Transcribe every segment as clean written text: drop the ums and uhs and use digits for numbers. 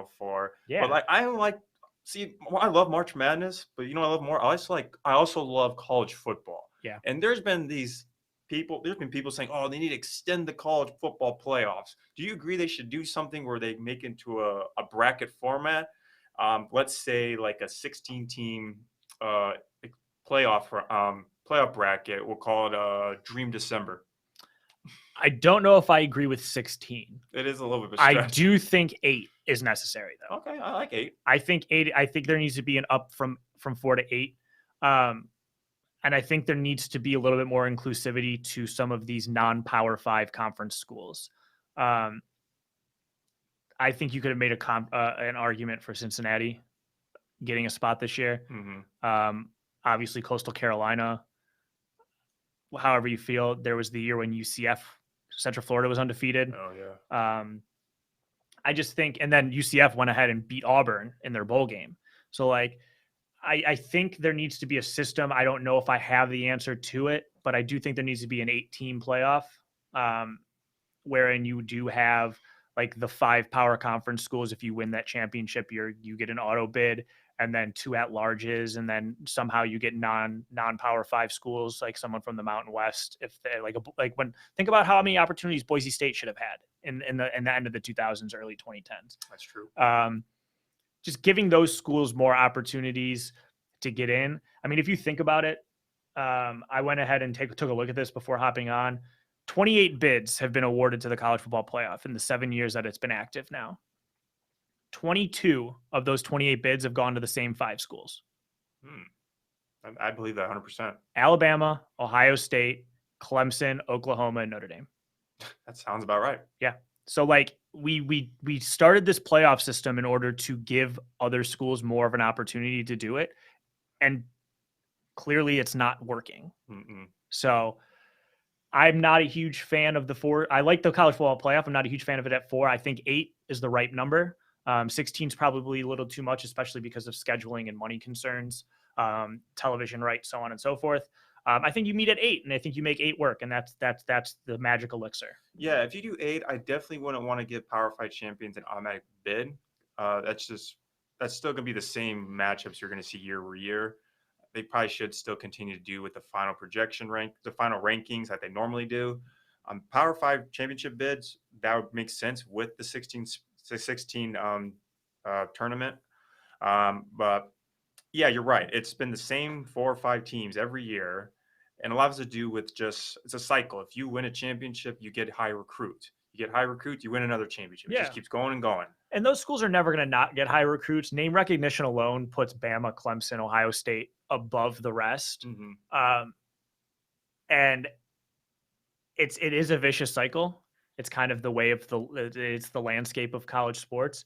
Final Four. Yeah. But like I love March Madness, but you know what I love more? I also love college football. Yeah. And there's been people saying, "Oh, they need to extend the college football playoffs." Do you agree they should do something where they make into a bracket format? Let's say like a 16 team playoff bracket. We'll call it Dream December. I don't know if I agree with 16. It is a little bit of a I stretch. do think 8 is necessary, though. Okay, I like 8. I think 8. I think there needs to be an up from 4 to 8. And I think there needs to be a little bit more inclusivity to some of these non-Power 5 conference schools. I think you could have made an argument for Cincinnati getting a spot this year. Mm-hmm. Obviously, Coastal Carolina. However you feel, there was the year when UCF, Central Florida, was undefeated. Oh yeah. I just think, and then UCF went ahead and beat Auburn in their bowl game. So like, I think there needs to be a system. I don't know if I have the answer to it, but I do think there needs to be an 8-team playoff, wherein you do have like the 5 power conference schools. If you win that championship, you get an auto bid, and then 2 at-larges, and then somehow you get non-Power 5 schools, like someone from the Mountain West. If they think about how many opportunities Boise State should have had in the end of the 2000s, early 2010s. That's true. Just giving those schools more opportunities to get in. I mean, if you think about it, I went ahead and took a look at this before hopping on. 28 bids have been awarded to the college football playoff in the 7 years that it's been active now. 22 of those 28 bids have gone to the same 5 schools. I believe that 100%. Alabama, Ohio State, Clemson, Oklahoma, and Notre Dame. That sounds about right. Yeah. So like we started this playoff system in order to give other schools more of an opportunity to do it. And clearly it's not working. Mm-mm. So I'm not a huge fan of the 4. I like the college football playoff. I'm not a huge fan of it at 4. I think 8 is the right number. 16 is probably a little too much, especially because of scheduling and money concerns, television rights, so on and so forth. I think you meet at 8, and I think you make 8 work, and that's the magic elixir. Yeah, if you do 8, I definitely wouldn't want to give Power 5 champions an automatic bid. That's still going to be the same matchups you're going to see year over year. They probably should still continue to do with the final the final rankings that they normally do. Power 5 championship bids, that would make sense with the 16 tournament. But yeah, you're right. It's been the same 4 or 5 teams every year. And a lot has to do with it's a cycle. If you win a championship, you get high recruit. You get high recruit, you win another championship. It just keeps going and going. And those schools are never going to not get high recruits. Name recognition alone puts Bama, Clemson, Ohio State above the rest. Mm-hmm. And it is a vicious cycle. It's kind of the way of it's the landscape of college sports.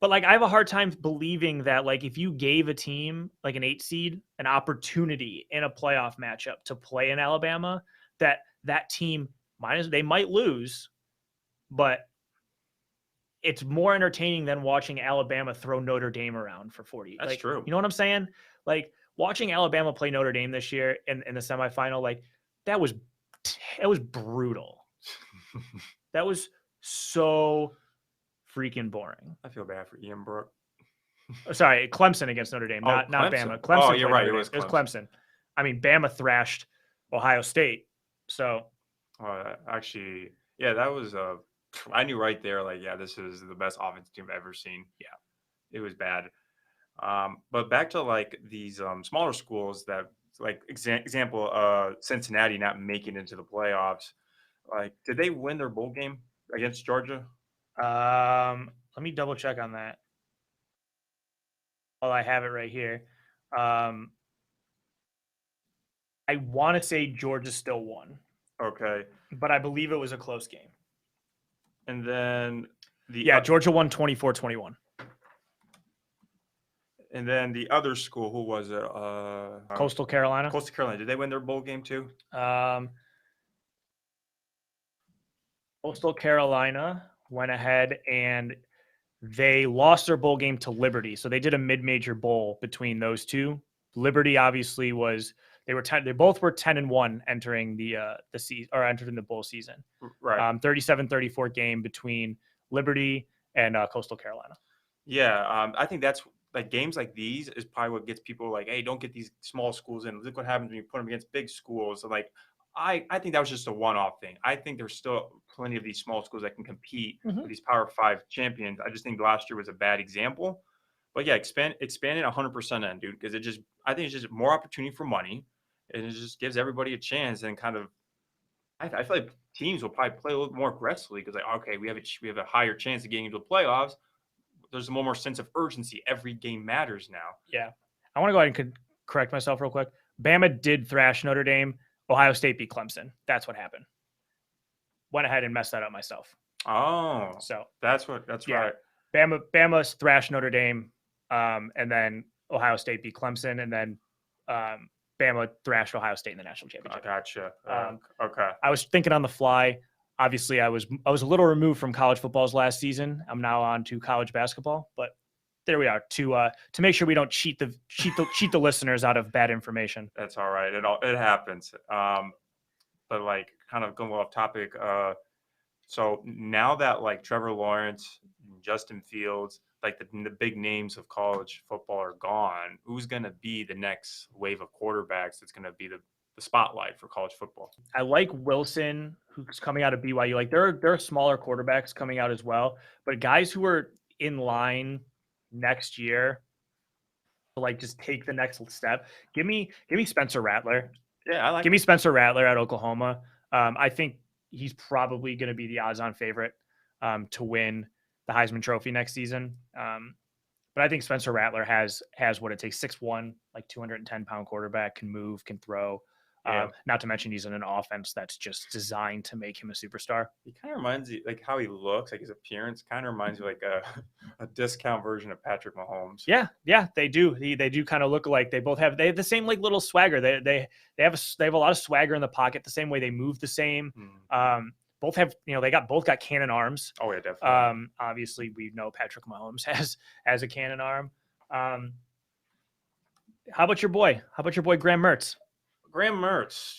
But like, I have a hard time believing that like if you gave a team like an 8 seed an opportunity in a playoff matchup to play in Alabama, that team they might lose, but it's more entertaining than watching Alabama throw Notre Dame around for 40. That's true. You know what I'm saying? Like watching Alabama play Notre Dame this year in the semifinal, like that was brutal. That was so freaking boring. I feel bad for Ian Brook. Sorry, Clemson against Notre Dame, not Bama. Clemson. Oh, you're right. It was Clemson. I mean, Bama thrashed Ohio State. So, actually, yeah, that was I knew right there. Like, yeah, this is the best offensive team I've ever seen. Yeah, it was bad. But back to like these smaller schools that, like example, Cincinnati not making it into the playoffs. Like, did they win their bowl game against Georgia? Let me double check on that. Well, I have it right here. I want to say Georgia still won. Okay. But I believe it was a close game. And then Georgia won 24-21. And then the other school, who was it? Coastal Carolina. Coastal Carolina. Did they win their bowl game too? Coastal Carolina went ahead and they lost their bowl game to Liberty. So they did a mid-major bowl between those two. Liberty obviously they both were 10-1 entering the season, or entering the bowl season. Right. 37-34 game between Liberty and Coastal Carolina. Yeah, I think that's like games like these is probably what gets people like, hey, don't get these small schools in. Look what happens when you put them against big schools. So like, I think that was just a one-off thing. I think there's still plenty of these small schools that can compete with these Power Five champions. I just think last year was a bad example. But yeah, expand it 100% in, dude, because I think it's just more opportunity for money, and it just gives everybody a chance and kind of. I feel like teams will probably play a little more aggressively because like, okay, we have a higher chance of getting into the playoffs. There's a more sense of urgency. Every game matters now. Yeah. I want to go ahead and correct myself real quick. Bama did thrash Notre Dame. Ohio State beat Clemson. That's what happened. Went ahead and messed that up myself. Oh, so that's right. Bama's thrashed Notre Dame, and then Ohio State beat Clemson, and then Bama thrashed Ohio State in the national championship. Gotcha. Okay. I was thinking on the fly. Obviously, I was a little removed from college football's last season. I'm now on to college basketball, but there we are to make sure we don't cheat the listeners out of bad information. That's all right. It happens. But like kind of going off topic. So now that like Trevor Lawrence, Justin Fields, like the big names of college football are gone, who's going to be the next wave of quarterbacks that's going to be the spotlight for college football? I like Wilson, who's coming out of BYU. Like there are smaller quarterbacks coming out as well, but guys who are in line next year to like just take the next step. Give me Spencer Rattler. Yeah, give me Spencer Rattler at Oklahoma. I think he's probably going to be the odds-on favorite to win the Heisman Trophy next season. But I think Spencer Rattler has what it takes. 6'1", like 210-pound quarterback, can move, can throw. Yeah. Not to mention he's in an offense that's just designed to make him a superstar. He kind of reminds you, like how he looks, like his appearance kind of reminds you like a discount version of Patrick Mahomes. Yeah, they do. They do kind of look alike. They have the same like little swagger. They have a lot of swagger in the pocket. The same way they move the same. Both have both got cannon arms. Oh yeah, definitely. Obviously we know Patrick Mahomes has a cannon arm. How about your boy? Graham Mertz? Graham Mertz.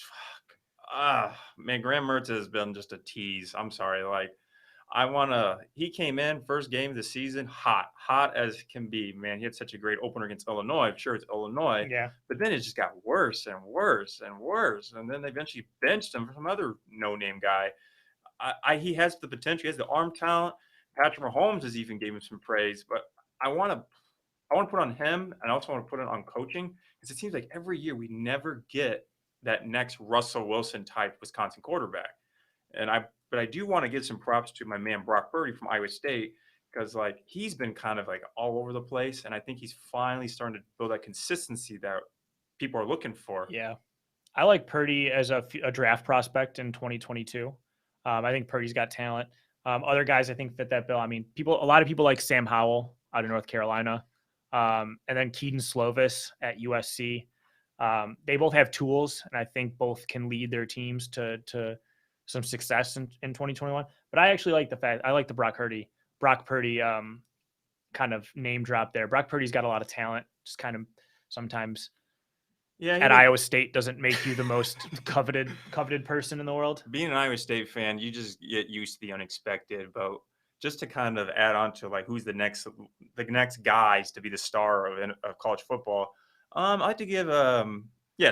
Man, Graham Mertz has been just a tease. I'm sorry. Like, he came in first game of the season, hot as can be, man. He had such a great opener against Illinois. I'm sure it's Illinois. Yeah. But then it just got worse and worse and worse. And then they eventually benched him for some other no-name guy. He has the potential. He has the arm talent. Patrick Mahomes has even gave him some praise. But I want to put on him, and I also want to put it on coaching, because it seems like every year we never get that next Russell Wilson type Wisconsin quarterback. But I do want to give some props to my man Brock Purdy from Iowa State, because like he's been kind of like all over the place, and I think he's finally starting to build that consistency that people are looking for. Yeah, I like Purdy as a draft prospect in 2022. I think Purdy's got talent. Other guys I think fit that bill. I mean, a lot of people like Sam Howell out of North Carolina. And then Keaton Slovis at USC. They both have tools, and I think both can lead their teams to some success in 2021. But I actually like the Brock Purdy kind of name drop there. Brock Purdy's got a lot of talent, just kind of sometimes at Iowa State doesn't make you the most coveted person in the world. Being an Iowa State fan, you just get used to the unexpected. But just to kind of add on to like who's the next guys to be the star of college football, I'd like to give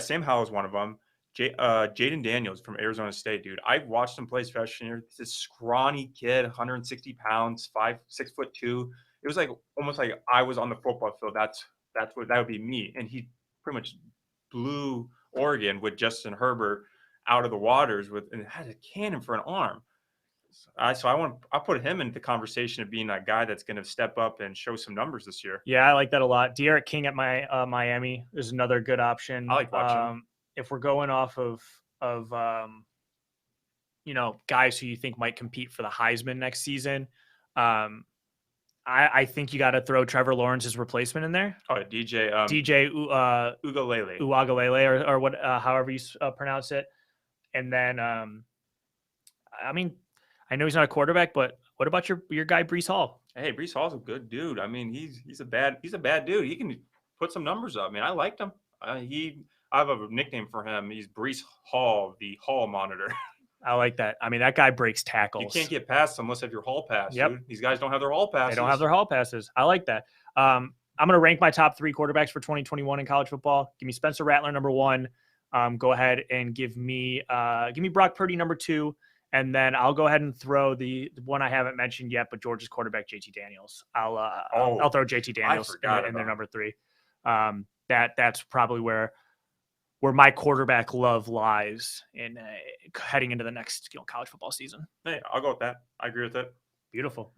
Sam Howell is one of them. Jaden Daniels from Arizona State, dude. I watched him play his freshman year. This scrawny kid, 160 pounds, 6'2". It was like almost like I was on the football field. That would be me. And he pretty much blew Oregon with Justin Herbert out of the waters and had a cannon for an arm. So I'll put him into the conversation of being that guy that's going to step up and show some numbers this year. Yeah, I like that a lot. De'Aaron King at Miami is another good option. I like watching. If we're going off of guys who you think might compete for the Heisman next season, I think you got to throw Trevor Lawrence's replacement in there. Oh, DJ Uiagalelei or what, however you pronounce it. And then, I mean, I know he's not a quarterback, but what about your guy Breece Hall? Hey, Breece Hall's a good dude. I mean, he's a bad dude. He can put some numbers up. I mean, I liked him. I have a nickname for him. He's Breece Hall, the Hall Monitor. I like that. I mean, that guy breaks You tackles. can't get past them unless you have your hall pass, Yep. dude. These guys don't have their hall passes. They don't have their hall passes. I like that. I'm going to rank my top 3 quarterbacks for 2021 in college football. Give me Spencer Rattler number 1. Go ahead and give me Brock Purdy number 2. And then I'll go ahead and throw the one I haven't mentioned yet, but Georgia's quarterback, JT Daniels. I'll throw JT Daniels in their number 3. That's probably where my quarterback love lies in heading into the next college football season. Hey, I'll go with that. I agree with it. Beautiful.